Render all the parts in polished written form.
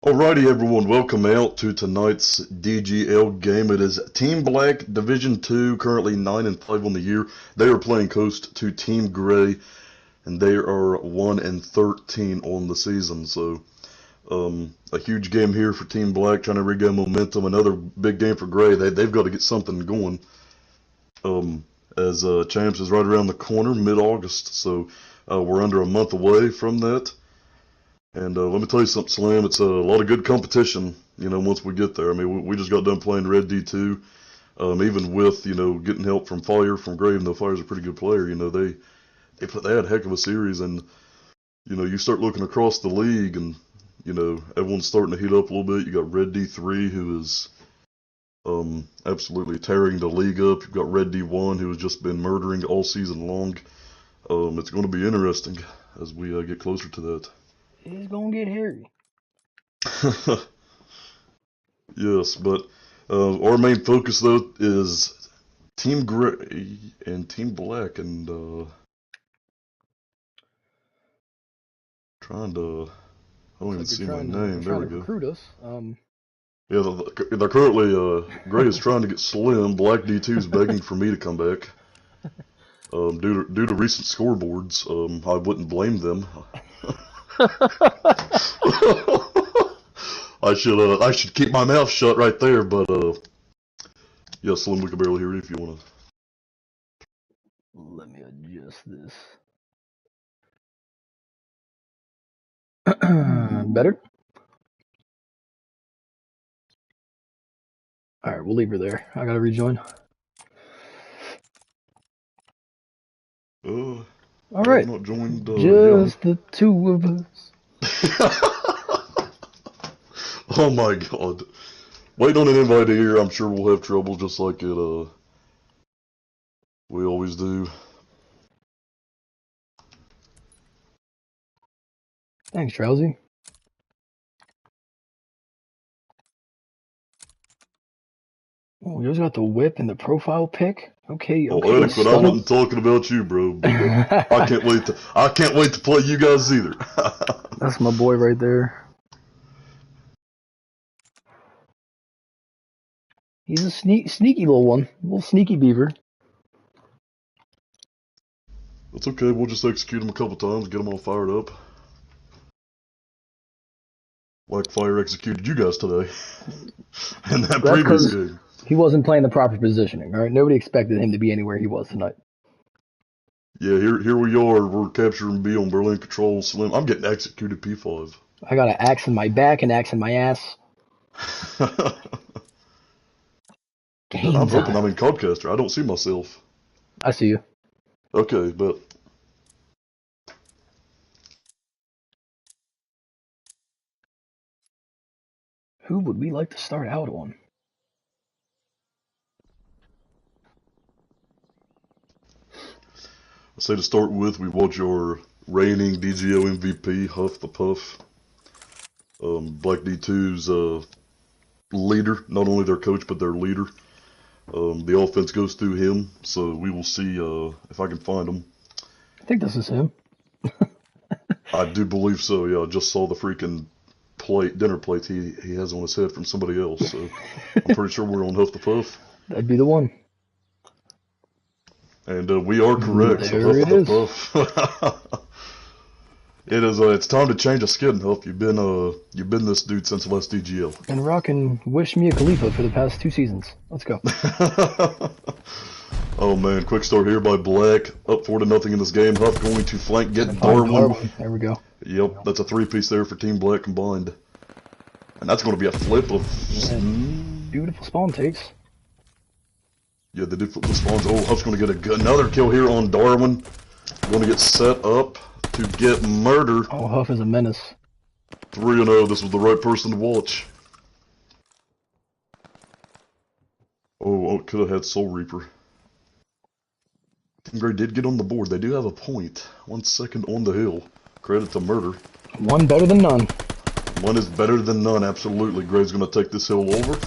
Alrighty, everyone, welcome out to tonight's DGL game. It is Team Black Division 2, currently 9-5 on the year. They are playing host to Team Gray, and they are 1-13 on the season. So, a huge game here for Team Black, trying to regain momentum. Another big game for Gray. They've got to get something going. As Champs is right around the corner, mid-August. So, we're under a month away from that. And let me tell you something, Slam, it's a lot of good competition, once we get there. I mean, we just got done playing Red D2, even with, getting help from Fire, from Grave, though Fire's a pretty good player, they had a heck of a series, and, you start looking across the league, and, everyone's starting to heat up a little bit. You got Red D3, who is absolutely tearing the league up. You've got Red D1, who has just been murdering all season long. It's going to be interesting as we get closer to that. It's gonna get hairy. Yes, but our main focus though is Team Gray and Team Black, and I don't even see my name. There we go. Recruit us. Yeah, they're currently Gray is trying to get Slim. Black D2 is begging for me to come back. Due to recent scoreboards, I wouldn't blame them. I should keep my mouth shut right there, but yeah, Slim, we can barely hear you if you wanna. Let me adjust this. Better? Alright, we'll leave her there. I gotta rejoin. Alright. Not joined, just the two of us. Oh my god. Waiting on an invite here, I'm sure we'll have trouble just like we always do. Thanks, Drowsy. Oh, you guys got the whip and the profile pic? Okay, okay. Adequate. I wasn't talking about you, bro. But, I can't wait to play you guys either. That's my boy right there. He's a sneaky little one, little sneaky beaver. That's okay. We'll just execute him a couple times, get him all fired up. Like Fire executed you guys today in that previous game. He wasn't playing the proper positioning, alright? Nobody expected him to be anywhere he was tonight. Yeah, here we are. We're capturing B on Berlin Control. Slim, I'm getting executed P5. I got an axe in my back and axe in my ass. I'm hoping I'm in Codcaster. I don't see myself. I see you. Okay, but... Who would we like to start out on? I say to start with, we watch your reigning DGL MVP, Huff the Puff. Black D2's leader, not only their coach, but their leader. The offense goes through him, so we will see if I can find him. I think this is him. I do believe so, yeah. I just saw the freaking dinner plate he has on his head from somebody else, so I'm pretty sure we're on Huff the Puff. That'd be the one. And we are correct. There so it is. It is. It's time to change a skin, Huff. You've been this dude since last DGL. Been rocking Wish Me a Khalifa for the past 2 seasons. Let's go. Oh man, quick start here by Black. Up 4-0 in this game. Huff going to flank, get Darwin. There we go. Yep, that's a 3-piece there for Team Black combined. And that's going to be a flip of... Beautiful spawn takes. Yeah, they did flip the spawns. Oh, Huff's going to get another kill here on Darwin. Going to get set up to get murdered. Oh, Huff is a menace. 3-0. This was the right person to watch. Oh, could have had Soul Reaper. Team Gray did get on the board. They do have a point. 1 second on the hill. Credit to Murder. One better than none. One is better than none, absolutely. Gray's going to take this hill over.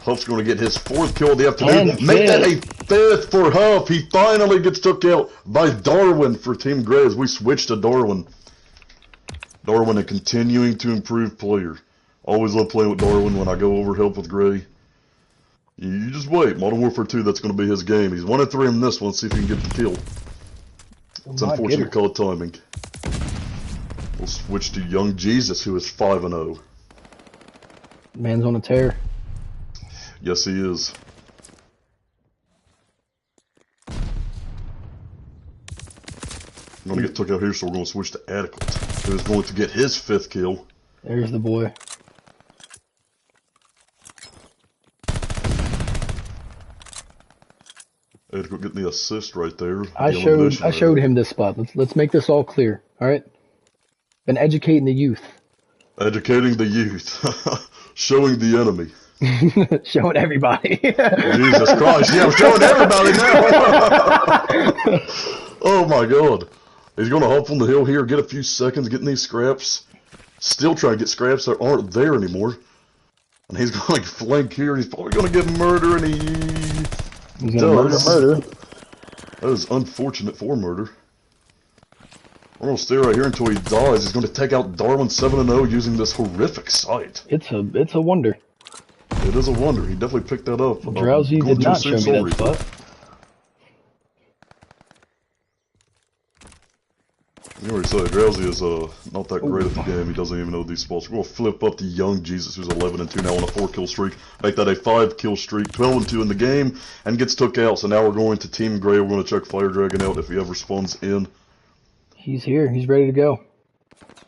Huff's going to get his 4th kill of the afternoon. Make that a 5th for Huff. He finally gets took out by Darwin for Team Gray as we switch to Darwin. Darwin, a continuing to improve player. Always love playing with Darwin when I go over help with Gray. You just wait. Modern Warfare 2, that's going to be his game. He's 1-3 in this one. Let's see if he can get the kill. It's unfortunate call timing. We'll switch to Young Jesus, who is 5-0. Man's on a tear. Yes, he is. I'm going to get took out here, so we're going to switch to Adequate, who is going to get his 5th kill. There's the boy. Adequate getting the assist right there. I showed him this spot. Let's make this all clear. All right. Been educating the youth. Educating the youth. Showing the enemy. Showing everybody. Jesus Christ! Yeah, I'm showing everybody now. Oh my God! He's gonna hop on the hill here, get a few seconds, getting these scraps. Still trying to get scraps that aren't there anymore. And he's going to flank here. He's probably gonna get murder, and he's gonna murder. That is unfortunate for murder. We're gonna stay right here until he dies. He's gonna take out Darwin 7-0 using this horrific sight. It's a wonder. It is a wonder. He definitely picked that up. Drowsy did not show me that spot. You already said Drowsy is not that great at the game. He doesn't even know these spots. We're gonna flip up to Young Jesus, who's 11-2 now on a 4-kill streak. Make that a 5-kill streak, 12-2 in the game, and gets took out. So now we're going to Team Gray. We're gonna check Fire Dragon out if he ever spawns in. He's here. He's ready to go.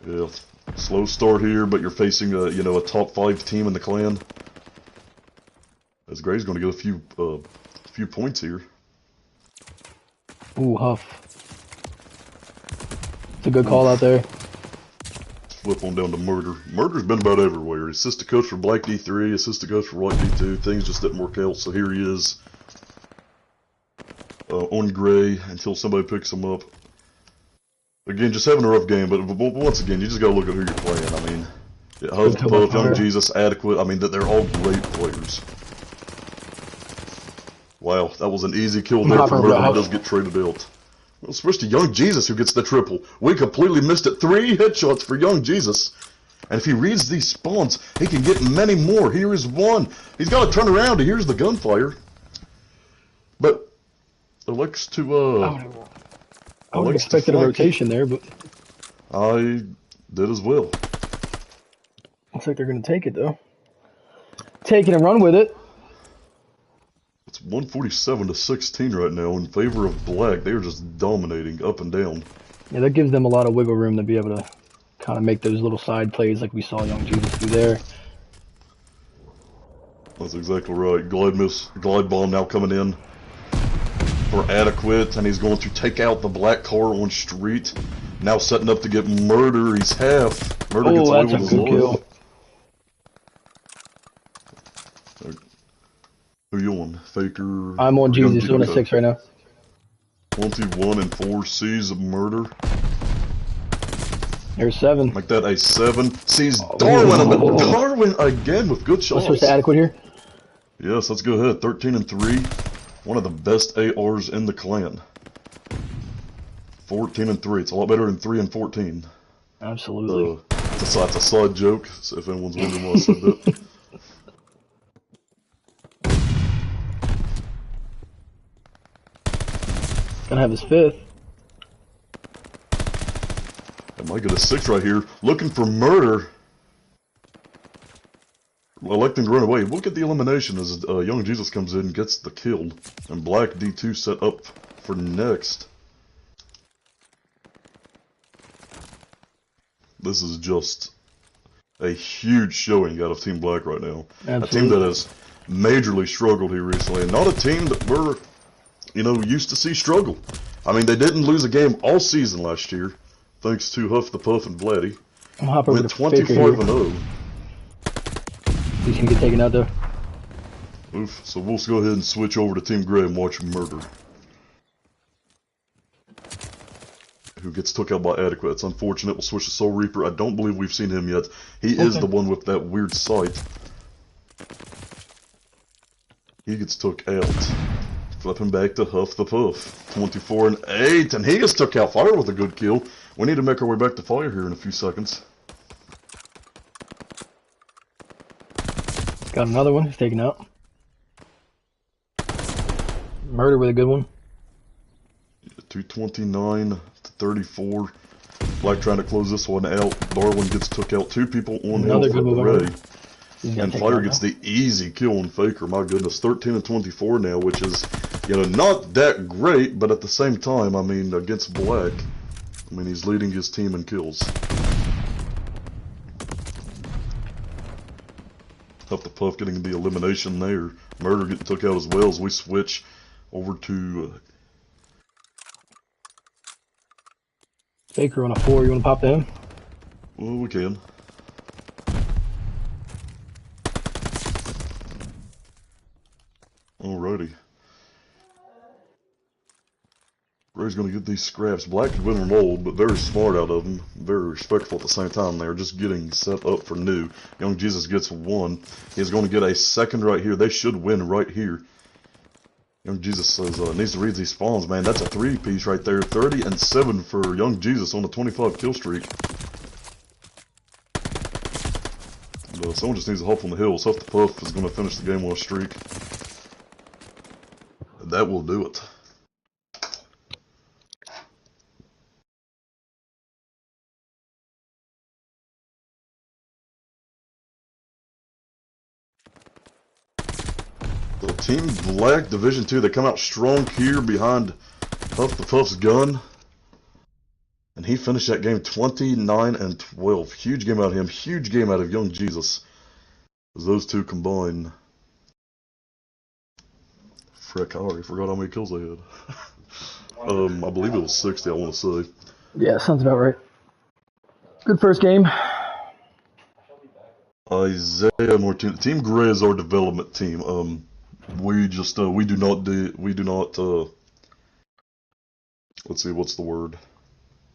Yeah, slow start here, but you're facing a a top 5 team in the clan. As Gray's gonna get a few points here. Ooh, Huff. It's a good call out there. Flip on down to Murder. Murder's been about everywhere. Assistant coach for Black D3, assistant coach for White D2. Things just didn't work out, so here he is. On Gray until somebody picks him up. Again, just having a rough game, but once again, you just gotta look at who you're playing. I mean, Huff, Puff, Young Jesus, Adequate. I mean, they're all great players. Wow, that was an easy kill there for Murder, who does get traded out. Well, switch to Young Jesus, who gets the triple. We completely missed it. 3 headshots for Young Jesus. And if he reads these spawns, he can get many more. Here is one. He's got to turn around. Here's the gunfire. But elects to, I would have expected a rotation there, but I did as well. Looks like they're going to take it, though. Take it and run with it. It's 147-16 right now in favor of Black. They're just dominating up and down. Yeah, that gives them a lot of wiggle room to be able to kind of make those little side plays like we saw Young Jesus do there. That's exactly right. Glide bomb now coming in for Adequate, and he's going to take out the Black car on street. Now setting up to get Murder. He's half. Murder gets away with his life. Who you on? Faker? I'm on Jesus, doing a 6 right now. 21 and 4 sees Murder. There's 7. Make that a 7. Sees Darwin, but Darwin again with good shots. Let's switch to Adequate here. Yes, let's go ahead. 13 and 3. One of the best ARs in the clan. 14 and 3. It's a lot better than 3 and 14. Absolutely. That's a side joke, so if anyone's wondering why I said that. Gonna have his 5th. I might get a 6 right here. Looking for Murder. Electing to run away. We'll get the elimination as Young Jesus comes in and gets the kill. And Black D2 set up for next. This is just a huge showing out of Team Black right now. Absolutely. A team that has majorly struggled here recently. And not a team that we're used to see struggle. I mean, they didn't lose a game all season last year, thanks to Huff the Puff and Vladdy. Went 25-0. He's gonna get taken out though. Oof. So we'll go ahead and switch over to Team Gray and watch Murder, who gets took out by Adequate. It's unfortunate. We'll switch to Soul Reaper. I don't believe we've seen him yet. He is the one with that weird sight. He gets took out. Flipping back to Huff the Puff. 24 and 8, and he just took out Fire with a good kill. We need to make our way back to Fire here in a few seconds. Got another one. He's taken out. Murder with a good one. 229 to 34. Black trying to close this one out. Darwin gets took out. 2 people on Another hill for good move. Ray. And take Fire out gets now. the easy kill on Faker. My goodness, 13 and 24 now, which is, not that great, but at the same time, I mean, against Black, I mean, he's leading his team in kills. Tough to Puff getting the elimination there. Murder getting took out as well as we switch over to Faker on a 4. You want to pop to him? well, we can. Alrighty. Ray's going to get these scraps. Black could win them all, but very smart out of them. Very respectful at the same time. They're just getting set up for new. Young Jesus gets 1. He's going to get a second right here. They should win right here. Young Jesus says, needs to read these spawns, man. That's a 3-piece right there. 30 and 7 for Young Jesus on a 25 kill streak. Someone just needs to hop on the hill. Tough to Puff is going to finish the game on a streak. That will do it. So Team Black Division 2, they come out strong here behind Puff the Puff's gun. And he finished that game 29 and 12. Huge game out of him. Huge game out of Young Jesus. As those two combine. Frick, I already forgot how many kills they had. I believe it was 60, I want to say. Yeah, sounds about right. Good first game. Isaiah Martinez. Team Gray is our development team. We just we do not let's see, what's the word?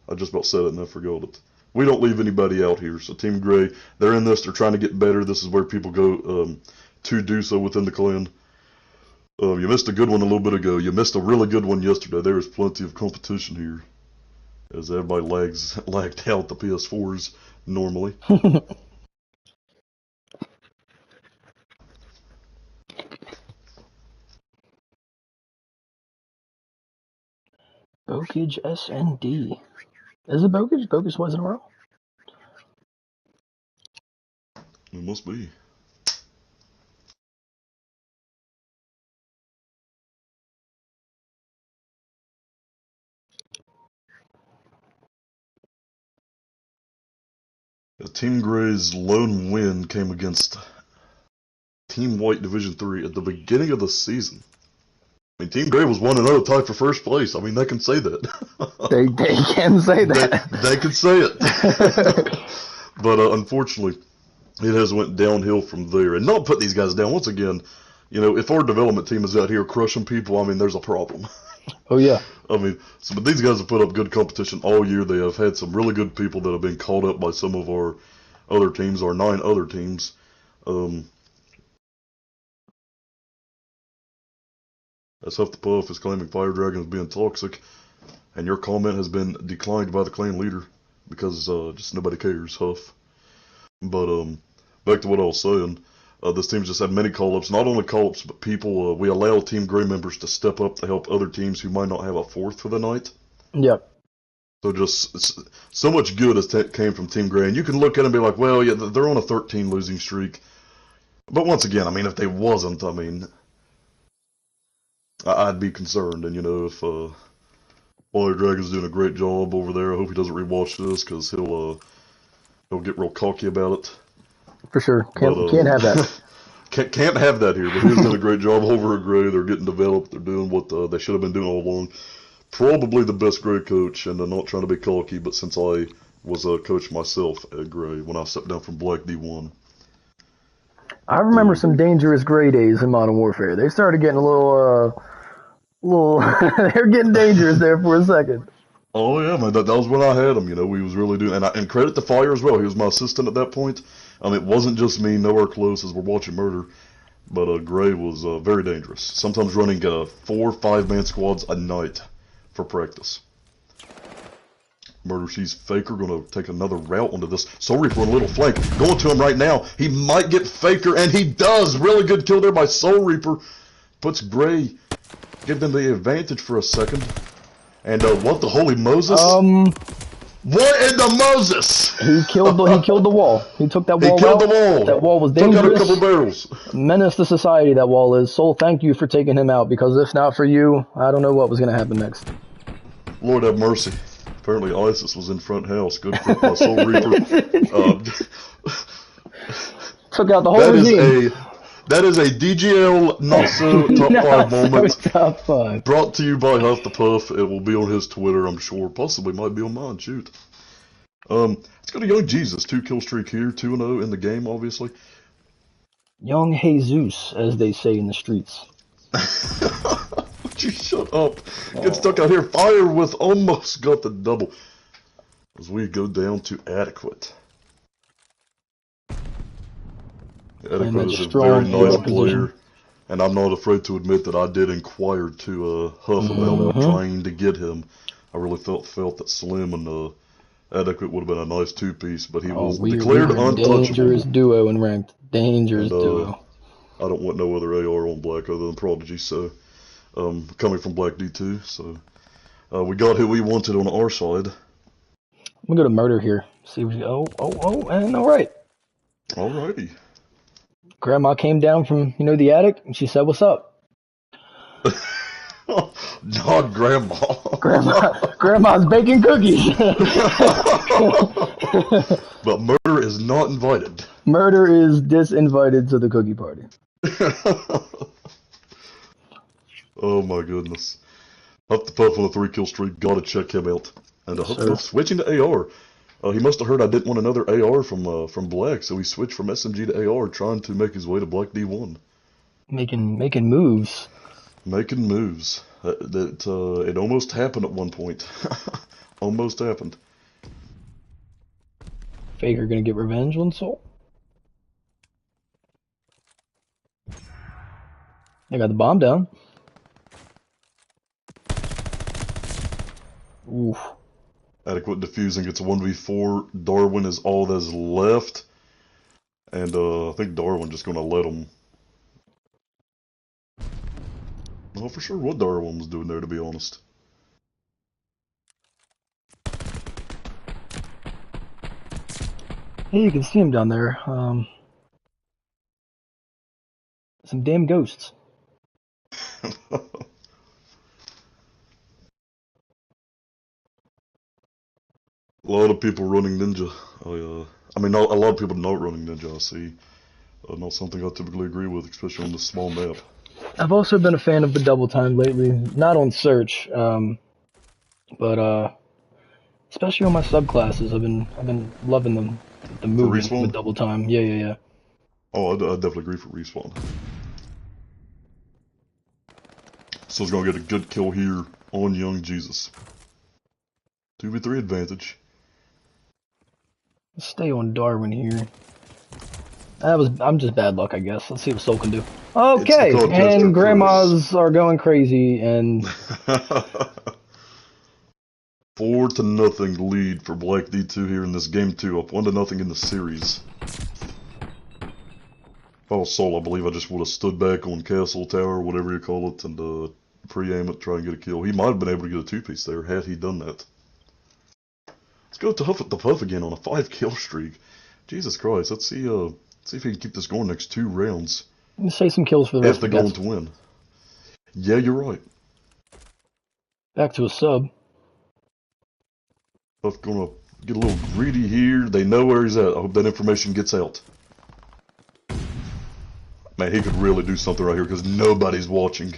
I just about said it and I forgot it. We don't leave anybody out here. So Team Gray, they're in this, they're trying to get better. This is where people go to do so within the clan. You missed a good one a little bit ago. You missed a really good one yesterday. There is plenty of competition here. As everybody lagged out the PS4s normally. Bokage SND. Is it Bokage? Bokage was in a row? It must be. Team Gray's lone win came against Team White Division 3 at the beginning of the season. I mean, Team Gray was 1-0 tied for first place. I mean, they can say that. They can say that. They can say it. But unfortunately, it has went downhill from there. And not put these guys down. Once again, if our development team is out here crushing people, I mean, there's a problem. Oh, yeah. I mean, but these guys have put up good competition all year. They have had some really good people that have been called up by some of our other teams, our 9 other teams. As Huff the Puff is claiming Fire Dragon is being toxic, and your comment has been declined by the clan leader because just nobody cares, Huff. But back to what I was saying. This team's just had many call-ups. Not only call-ups, but people, we allow Team Gray members to step up to help other teams who might not have a fourth for the night. Yep. So just, so much good has came from Team Gray. And you can look at it and be like, well, yeah, they're on a 13 losing streak. But once again, I mean, if they wasn't, I mean, I'd be concerned. And, if Fire Dragon's doing a great job over there, I hope he doesn't rewatch this because he'll get real cocky about it. For sure. Can't have that. Can't have that here, but he's done a great job over at Gray. They're getting developed. They're doing what they should have been doing all along. Probably the best Gray coach, and I'm not trying to be cocky, but since I was a coach myself at Gray when I stepped down from Black D1. I remember some dangerous Gray days in Modern Warfare. They started getting a little they're getting dangerous there for a second. Oh yeah, man, that was when I had him. We was really doing, and credit to Fire as well. He was my assistant at that point. It wasn't just me, nowhere close as we're watching Murder, but Gray was very dangerous. Sometimes running 4 5-man squads a night for practice. Murder sees Faker, gonna take another route onto this. Soul Reaper on a little flank, going to him right now. He might get Faker, and he does. Really good kill there by Soul Reaper. Puts Gray, give them the advantage for a second. And what the holy Moses? What in the Moses? He killed the wall. He took that wall out. He killed the wall. That wall was dangerous. Took out a couple barrels. Menace to society, that wall is. Soul, thank you for taking him out, because if not for you, I don't know what was going to happen next. Lord have mercy. Apparently ISIS was in front house. Good for Soul Reaper. Took out the whole regime. That is a DGL not so top 5 moment. Top 5. Brought to you by Huff the Puff. It will be on his Twitter, I'm sure. Possibly might be on mine. Shoot. Let's go to Young Jesus. 2 kill streak here. 2-0 in the game, obviously. Young Jesus, as they say in the streets. Would you shut up? Get stuck out here. Fire with almost got the double. As we go down to Adequate. Adequate is a very nice player, and I'm not afraid to admit that I did inquire to Huff about trying to get him. I really felt that Slim and Adequate would have been a nice 2-piece, but he was declared untouchable. Dangerous duo in ranked. Dangerous duo. I don't want no other AR on Black other than Prodigy, so coming from Black D2, so we got who we wanted on our side. I'm gonna go to Murder here. See what we go. And alright. Alrighty. Grandma came down from, the attic, and she said, "What's up?" Not Grandma. Grandma's baking cookies. But Murder is not invited. Murder is disinvited to the cookie party. Oh my goodness. Huff the Puff on a 3-kill streak. Gotta check him out. And Huff the Puff switching to AR. He must have heard I didn't want another AR from Black, so he switched from SMG to AR, trying to make his way to Black D1. Making moves. Making moves. It almost happened at one point. Almost happened. Faker gonna get revenge on Soul. I got the bomb down. Oof. Adequate defusing. It's a 1v4. Darwin is all that's left. And I think Darwin just going to let him. Not for sure what Darwin was doing there, to be honest. Yeah, you can see him down there. Some damn ghosts. A lot of people running Ninja. I mean, not a lot of people not running Ninja, I see. Not something I typically agree with, especially on this small map. I've also been a fan of the double time lately. Not on search, but especially on my subclasses. I've been loving them. The movement with double time. Yeah. Oh, I definitely agree for respawn. So he's gonna get a good kill here on Young Jesus. 2v3 advantage. Stay on Darwin here. I'm just bad luck, I guess. Let's see what Soul can do. Okay, and grandmas are going crazy, and 4-0 lead for Black D2 here in this game 2, up 1-0 in the series. If I was Soul, I believe I just would have stood back on Castle Tower, whatever you call it, and pre-aim it, try and get a kill. He might have been able to get a 2-piece there had he done that. Let's go to Huff the Puff again on a 5-kill streak. Jesus Christ, let's see if he can keep this going next 2 rounds. Let me say some kills for the rest if they're going to win. Yeah, you're right. Back to a sub. Puff gonna get a little greedy here. They know where he's at. I hope that information gets out. Man, he could really do something right here because nobody's watching.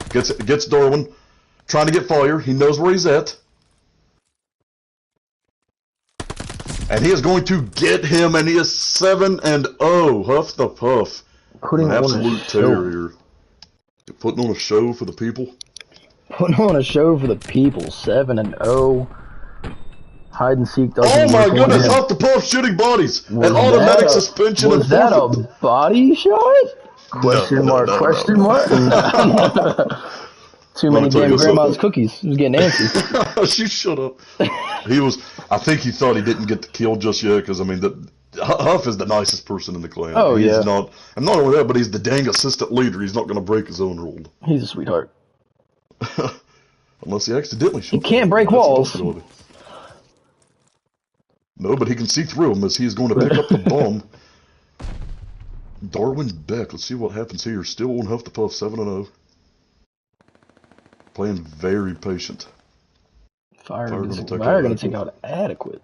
Gets Darwin. Trying to get fire. He knows where he's at. And he is going to get him, and he is 7-0. Huff the Puff. An absolute terrier. You're putting on a show for the people. Putting on a show for the people. 7-0. Hide and seek doesn't work. Oh my goodness! Huff the Puff shooting bodies. An automatic suspension. Was that a body shot? Question mark. Too Let many me tell damn you grandma's something. cookies. He was getting antsy. She shut up. I think he thought he didn't get the kill just yet because, I mean, Huff is the nicest person in the clan. Oh, He's yeah. not, and not only that, but he's the dang assistant leader. He's not going to break his own rule. He's a sweetheart. Unless he accidentally He shot can't that. break That's a walls. possibility. No, but he can see through him as he is going to pick up the bomb. Darwin Beck. Let's see what happens here. Still on Huff the Puff, 7-0. Playing very patient. Fire going to take gonna out take out Adequate.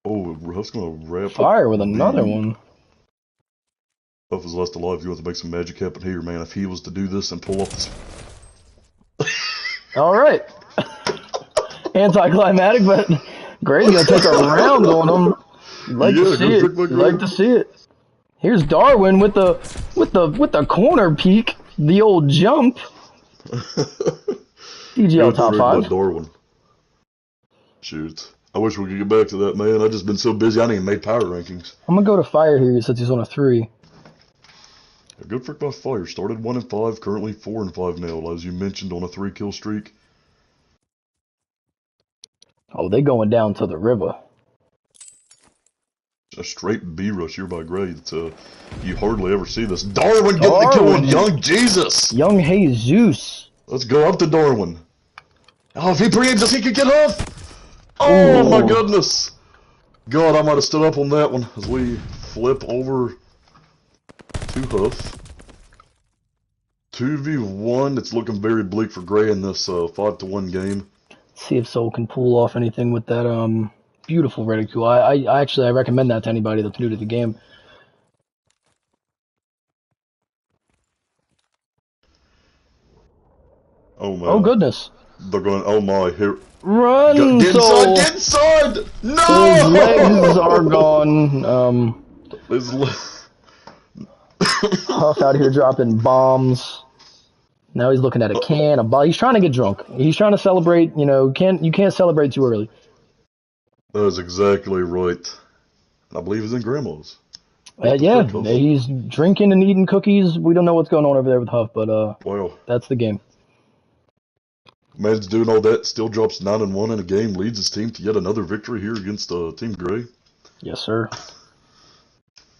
Oh, Huff's going to wrap Fire up with another one. Huff is last alive. He wants to make some magic happen here, man. If he was to do this and pull off this... All right. Anticlimactic, but Gray's gonna take a round on him. You like to see it. You like to see it. Here's Darwin with the corner peek, the old jump. DGL top 5. Darwin. Shoot. I wish we could get back to that, man. I've just been so busy, I didn't even make power rankings. I'm gonna go to Fire here since he's on a 3. A good frick by Fire. Started 1-5, currently 4-5 now, as you mentioned, on a 3-kill streak. Oh, they going down to the river. A straight B rush here by Gray. You hardly ever see this. Darwin getting the kill on Young Jesus. Young Jesus. Let's go up to Darwin. Oh, if he preempts us, he could get off. Oh, my goodness. God, I might have stood up on that one as we flip over to Huff. 2v1. It's looking very bleak for Gray in this 5-1 game. See if Soul can pull off anything with that beautiful reticule. I recommend that to anybody that's new to the game. Oh man. Oh goodness. They're going. Oh my. Here. Run, get Soul. inside. Get inside. No. His legs are gone. His Huff out here dropping bombs. Now he's looking at a can, a ball. He's trying to get drunk. He's trying to celebrate. You know, you can't celebrate too early. That is exactly right. I believe he's in Grandma's. Yeah, he's drinking and eating cookies. We don't know what's going on over there with Huff, but wow, that's the game. Man's doing all that, still drops 9-1 in a game, leads his team to yet another victory here against Team Gray. Yes, sir.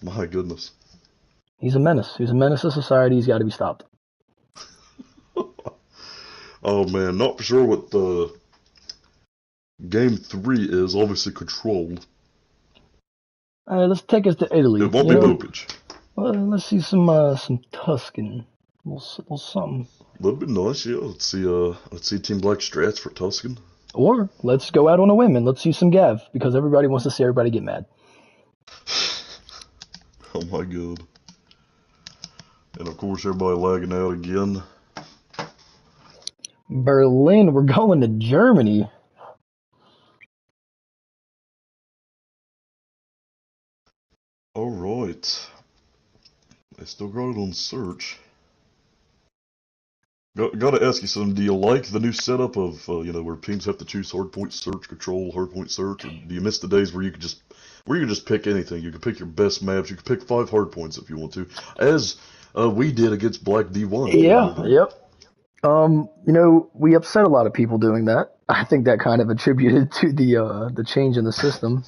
My goodness. He's a menace. He's a menace to society. He's got to be stopped. Oh man, not for sure what game 3 is. Obviously controlled. Let's take us to Italy. It won't be Bopage. Well, let's see some Tuscan. A little something. That'd be nice, yeah. Let's see Team Black strats for Tuscan. Or let's go out on a whim and let's see some Gav, because everybody wants to see everybody get mad. Oh my god. And of course everybody lagging out again. Berlin, we're going to Germany. Alright. I still got it on search. Gotta ask you something. Do you like the new setup of, where teams have to choose hardpoint search, control, hardpoint search? Or do you miss the days where you could just pick anything? You could pick your best maps. You could pick 5 hardpoints if you want to, as we did against Black D1. Yeah, yep. We upset a lot of people doing that. I think that kind of attributed to the change in the system.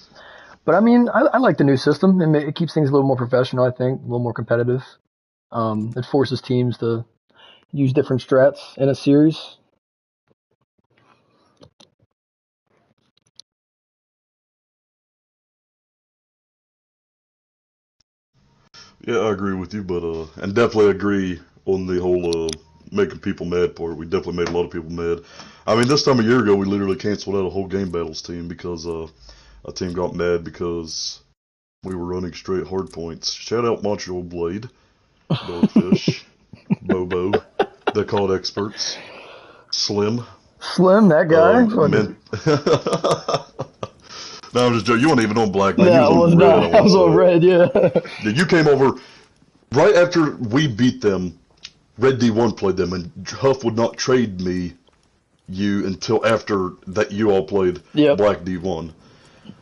But I mean, I like the new system. It keeps things a little more professional, I think, a little more competitive. It forces teams to use different strats in a series. Yeah, I agree with you, but and definitely agree on the whole making people mad part. We definitely made a lot of people mad. I mean, this time a year ago, we literally canceled out a whole game battles team because a team got mad because we were running straight hard points. Shout out Montreal Blade, Dogfish, Bobo, they're called experts, Slim, that guy. No, I'm just joking. You weren't even on black, man. Yeah, I was not. I was on red, yeah. You came over right after we beat them. Red D1 played them, and Huff would not trade you until after that you all played Black D1.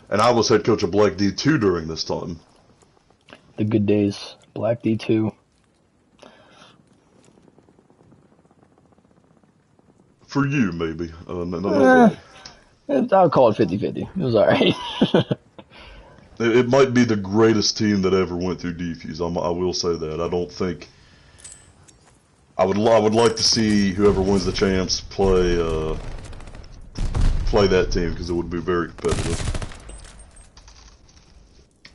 And I was head coach of Black D2 during this time. The good days. Black D2. For you, maybe. Not for me. I'll call it 50-50. It was alright. It might be the greatest team that ever went through Defuse. I will say that. I don't think. I would like to see whoever wins the champs play that team because it would be very competitive.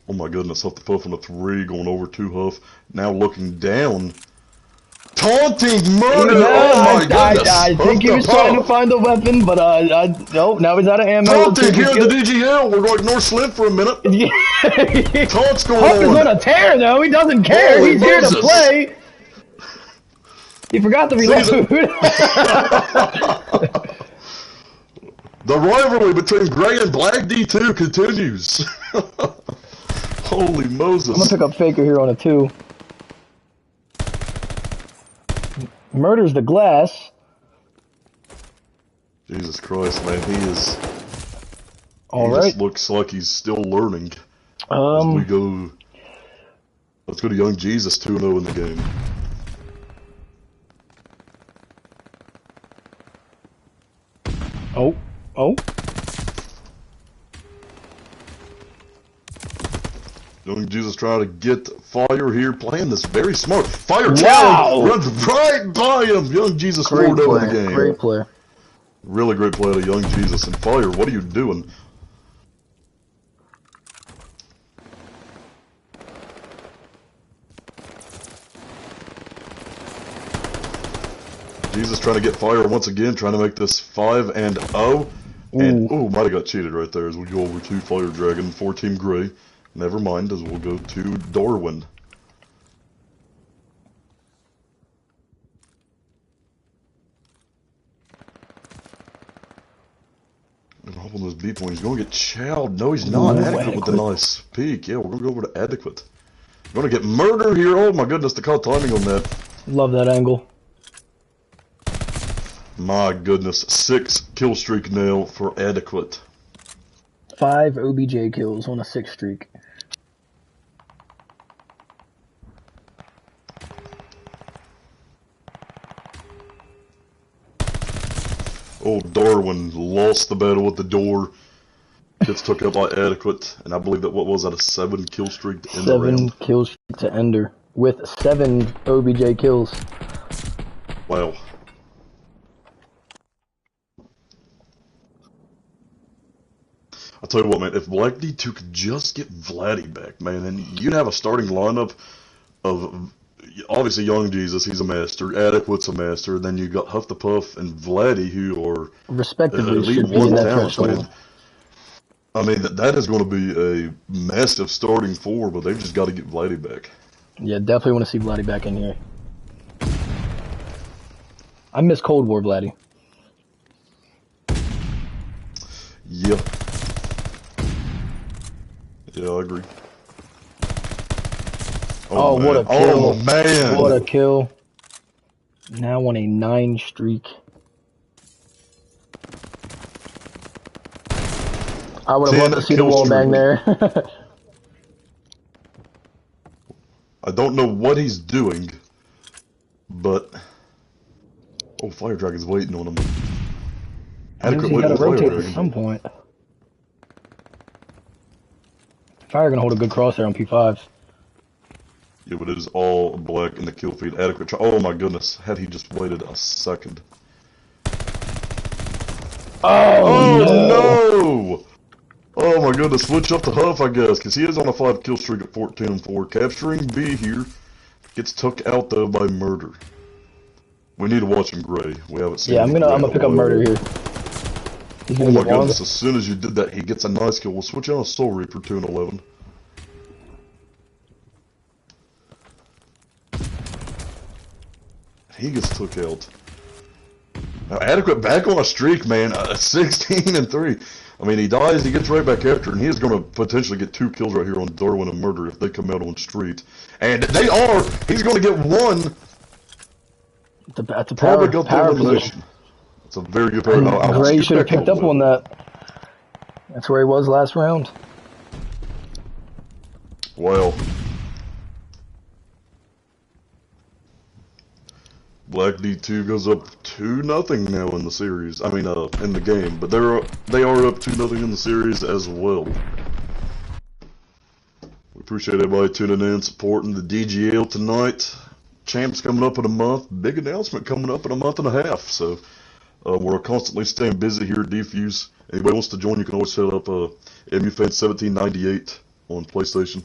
Oh my goodness, Huff the Puff on a 3, going over to Huff. Now looking down. Taunting murder! Oh my goodness! I think he was trying to find a weapon, but nope, now he's out of ammo. Taunting here at the DGL! We're going to ignore Slim for a minute. Yeah. Taunt's going Huff is on a tear though, he doesn't care, Holy he's here to Moses. play! He forgot to reload. The rivalry between Gray and Black D2 continues. Holy Moses. I'm gonna pick up Faker here on a 2. Murders the glass. Jesus Christ, man, he is. Alright. Just looks like he's still learning. As we go. Let's go to Young Jesus 2-0 in the game. Oh. Young Jesus trying to get fire here, playing this very smart. Fire Wow. Challenge runs right by him. Young Jesus 4-0 in the game. Great play. Really great play to Young Jesus. And Fire, what are you doing? Jesus trying to get Fire once again, trying to make this 5-0. And, oh, might have got cheated right there as we go over to Fire Dragon for Team Gray. Never mind, as we'll go to Darwin. And hop on this B point. He's going to get chowed. No, he's not. Adequate with the nice peek. Yeah, we're going to go over to Adequate. Going to get murder here. Oh my goodness, the call timing on that. Love that angle. My goodness, 6 kill streak now for Adequate. 5 OBJ kills on a 6 streak. Oh, Darwin lost the battle at the door. Gets took up by Adequate, and I believe that what was that, a 7 kill streak to end the round? 7 kill streak to ender with 7 OBJ kills. Wow. I'll tell you what, man, if Black D2 could just get Vladdy back, man, and you'd have a starting lineup of, obviously, Young Jesus, he's a master, Adequate's a master, then you got Huff the Puff and Vladdy, who are respectively elite should be in one that talents, threshold. man. I mean, that is going to be a massive starting 4, but they've just got to get Vladdy back. Yeah, definitely want to see Vladdy back in here. I miss Cold War Vladdy. Yeah. Yeah, I agree. Oh, man. what a kill. Oh, man. What a kill. Now on a 9 streak. I would have loved to see the wall bang there. I don't know what he's doing, but... Oh, Fire Dragon's waiting on him. He got to rotate at some point. Fire gonna hold a good crosshair on P5. Yeah, but it is all Black in the kill feed. Adequate. Oh my goodness! Had he just waited a second. Oh no! Oh my goodness! Switch up to Huff, I guess, because he is on a 5 kill streak at 14-4. Capturing B here. Gets took out though by Murder. We need to watch him Gray. We haven't seen. Yeah, I'm gonna pick up Murder here. He's gonna Oh my get goodness! As soon as you did that, he gets a nice kill. We'll switch on a Soul Reaper 2-11. He gets took out. Now, Adequate back on a streak, man. 16-3. I mean, he dies, he gets right back after, and he is going to potentially get 2 kills right here on Darwin and Murder if they come out on street. And they are. He's going to get 1. That's a Probably got the power elimination. position. It's a very good power. Gray should have picked up on that. That's where he was last round. Well, Black D2 goes up 2-0 now in the series. I mean, in the game, but they are up 2-0 in the series as well. We appreciate everybody tuning in, supporting the DGL tonight. Champs coming up in a month. Big announcement coming up in a month and a half. So we're constantly staying busy here at Defuse. Anybody wants to join, you can always set up MUFan1798 on PlayStation,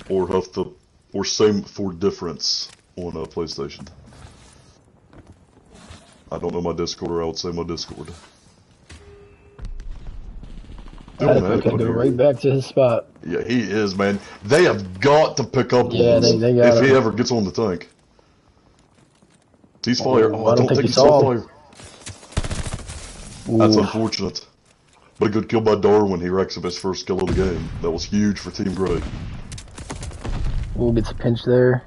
or Same for Difference on PlayStation. I don't know my Discord, or I would say my Discord. Can go right back to his spot. Yeah, he is, man. They have got to pick up on this if he ever gets on the tank. He's fire. Oh, I don't think he saw fire. That's unfortunate. But a good kill by Darwin. He racks up his first kill of the game. That was huge for Team Gray. Ooh, gets a pinch there.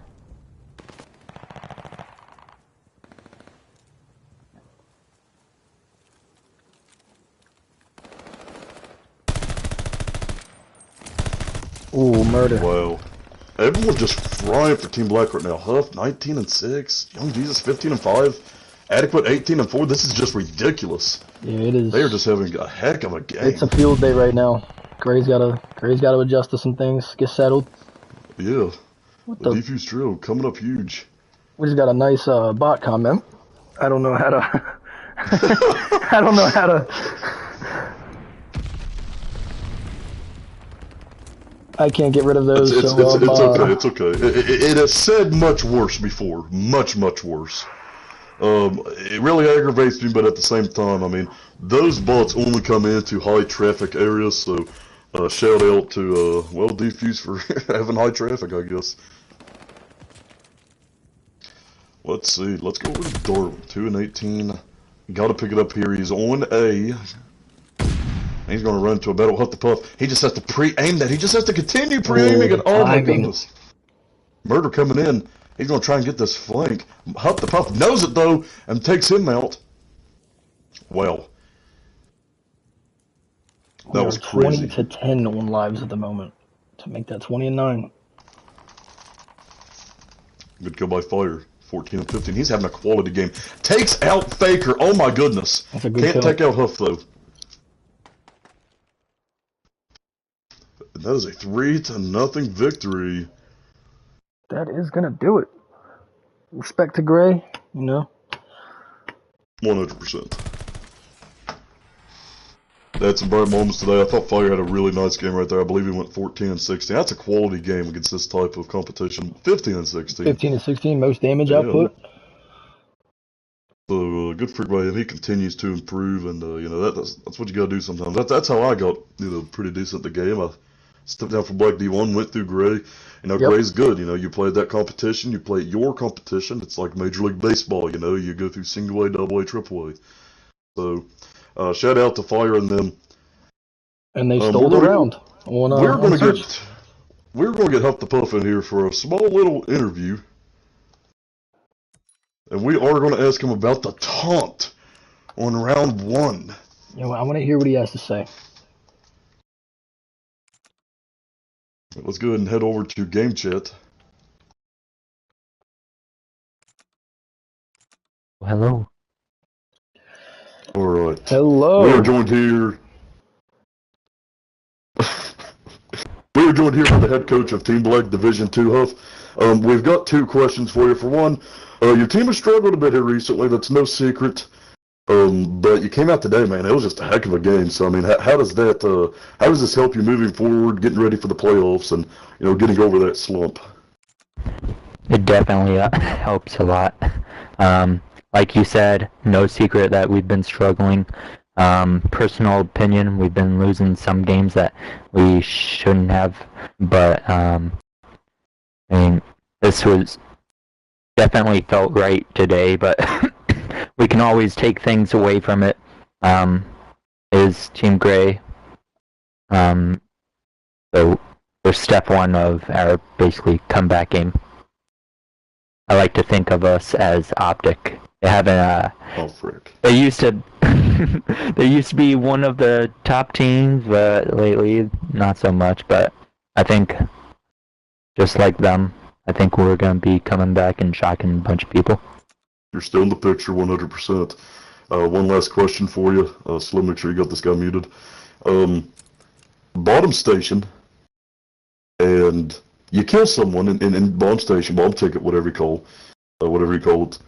Ooh, murder. Wow. Everyone's just frying for Team Black right now. Huff, 19-6. Young Jesus, 15-5. Adequate, 18-4. This is just ridiculous. Yeah, it is. They are just having a heck of a game. It's a field day right now. Gray's gotta adjust to some things, get settled. Yeah. The defuse drill coming up huge. We just got a nice bot comment. I don't know how to. I don't know how to. I can't get rid of those. It's okay. It's okay. It has said much worse before. Much worse. It really aggravates me, but at the same time, I mean, those bots only come into high traffic areas. So, shout out to Defuse for having high traffic, I guess. Let's see. Let's go over to Darwin. 2-18. Got to pick it up here. He's on A. He's going to run to a battle. Huff the Puff. He just has to pre-aim that. He just has to continue pre-aiming it. Oh my goodness. Murder coming in. He's going to try and get this flank. Huff the Puff knows it though and takes him out. Well. That was crazy. 20-10 on lives at the moment to make that 20-9. Good kill by Fire. 14-15. He's having a quality game. Takes out Faker. Oh my goodness. That's a good Can't kill. take out Huff though. That is a 3-0 victory. That is gonna do it. Respect to Gray, you know. 100%. They had some bright moments today. I thought Fire had a really nice game right there. I believe he went 14-16. That's a quality game against this type of competition. 15-16. 15-16, most damage output. So good for him. He continues to improve, and you know that's what you gotta do sometimes. That's how I got pretty decent at the game. I stepped down from Black D1, went through Gray. You know, Gray's good. You know, you played that competition, you play your competition. It's like Major League Baseball. You know, you go through single A, double A, triple A. So, shout out to Fire and them. And they stole the round. We're gonna get Huff the Puff in here for a small little interview, and we are gonna ask him about the taunt on round 1. You know, I want to hear what he has to say. Let's go ahead and head over to Game Chat. Hello. Alright. Hello. We are joined here. We are joined here by the head coach of Team Black Division 2, Huff. We've got 2 questions for you. For one, your team has struggled a bit here recently. That's no secret. But you came out today, man. It was just a heck of a game. So I mean, how does this help you moving forward, getting ready for the playoffs, and getting over that slump? It definitely helps a lot. Like you said, no secret that we've been struggling. Personal opinion, we've been losing some games that we shouldn't have. But I mean, this was definitely felt right today. But we can always take things away from it. Is Team Gray. So we're step 1 of our basically comeback game. I like to think of us as Optic. They haven't. Oh frick! They used to. They used to be one of the top teams, but lately not so much. But I think, just like them, I think we're gonna be coming back and shocking a bunch of people. You're still in the picture 100%. One last question for you. Slim, make sure you got this guy muted. Bottom station, and you kill someone in bottom station, bottom ticket, whatever you call it.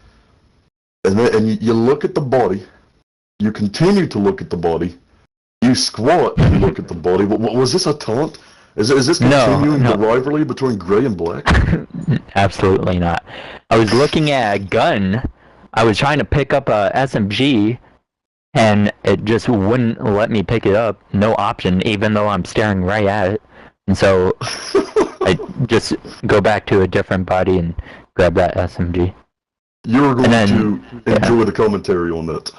And then you look at the body. You continue to look at the body. You squat and look at the body. Was this a taunt? Is this continuing the rivalry between gray and black? Absolutely not. I was looking at a gun. I was trying to pick up a SMG, and it just wouldn't let me pick it up. No option, even though I'm staring right at it. And so I just go back to a different body and grab that SMG. You're going to enjoy the commentary on that.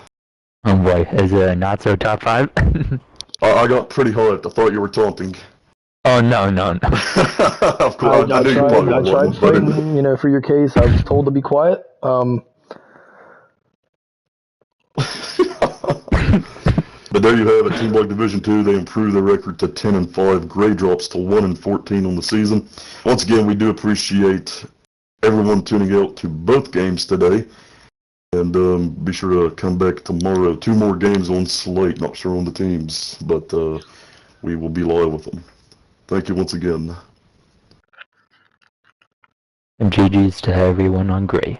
Oh boy, is it a not so top 5? I got pretty hyped. I thought you were taunting. Oh no. Of course, I knew you probably I tried fighting, for your case. I was told to be quiet. But there you have it. Team Black Division 2, they improved their record to 10-5. Gray drops to 1-14 on the season. Once again, we do appreciate everyone tuning out to both games today. And be sure to come back tomorrow. 2 more games on slate. Not sure on the teams, but we will be live with them. Thank you once again. And GG's to everyone on Gray.